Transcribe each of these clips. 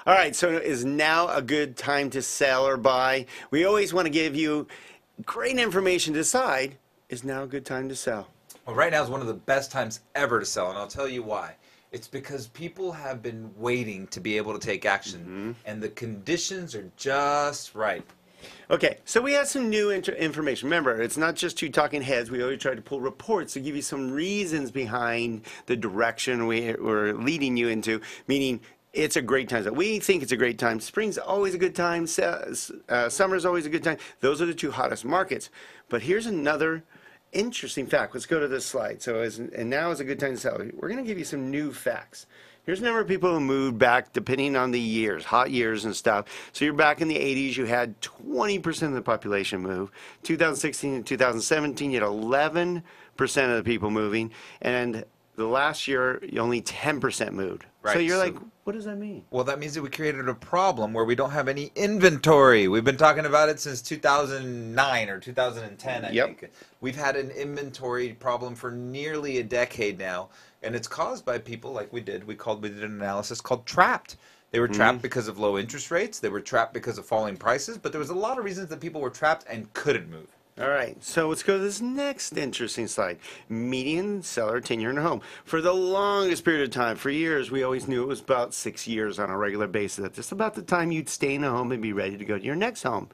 All right, so is now a good time to sell or buy? We always want to give you great information to decide, is now a good time to sell? Well, right now is one of the best times ever to sell, and I'll tell you why. It's because people have been waiting to be able to take action, and the conditions are just right. Okay, so we have some new information. Remember, it's not just two talking heads. We always try to pull reports to give you some reasons behind the direction we're leading you into, meaning it's a great time. We think it's a great time. Spring's always a good time. Summer's always a good time. Those are the two hottest markets. But here's another interesting fact. Let's go to this slide. And now is a good time to sell. We're going to give you some new facts. Here's the number of people who moved back depending on the years, hot years and stuff. So you're back in the 80s, you had 20% of the population move. 2016 and 2017, you had 11% of the people moving. And the last year, only 10% moved. Right. So you're like, what does that mean? Well, that means that we created a problem where we don't have any inventory. We've been talking about it since 2009 or 2010, I think. We've had an inventory problem for nearly a decade now, and it's caused by people like we did. We did an analysis called trapped. They were trapped because of low interest rates. They were trapped because of falling prices, but there was a lot of reasons that people were trapped and couldn't move. All right, so let's go to this next interesting slide. Median seller tenure in a home. For the longest period of time, for years, we always knew it was about 6 years on a regular basis. That's just about the time you'd stay in a home and be ready to go to your next home.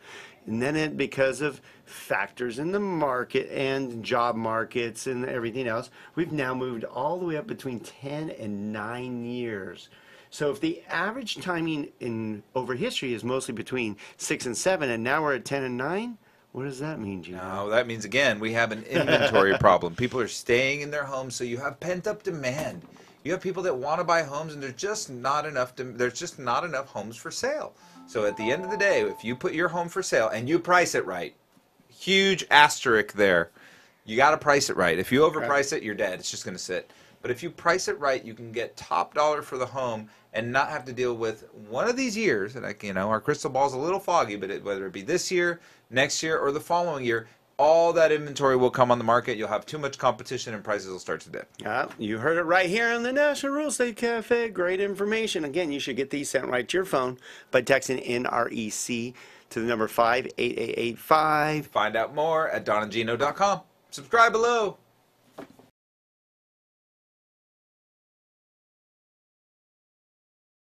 And then because of factors in the market and job markets and everything else, we've now moved all the way up between 10 and 9 years. So if the average timing over history is mostly between 6 and 7, and now we're at 10 and 9, what does that mean, Gino? No, that means, again, we have an inventory problem. People are staying in their homes, so you have pent-up demand. You have people that want to buy homes, and there's just not enough homes for sale. So at the end of the day, if you put your home for sale and you price it right, huge asterisk there, you got to price it right. If you overprice it, you're dead. It's just going to sit. But if you price it right, you can get top dollar for the home and not have to deal with one of these years. And our crystal ball's a little foggy, but whether it be this year, next year, or the following year, all that inventory will come on the market. You'll have too much competition, and prices will start to dip. You heard it right here on the National Real Estate Cafe. Great information. Again, you should get these sent right to your phone by texting NREC to the number 58885. Find out more at donandgino.com. Subscribe below.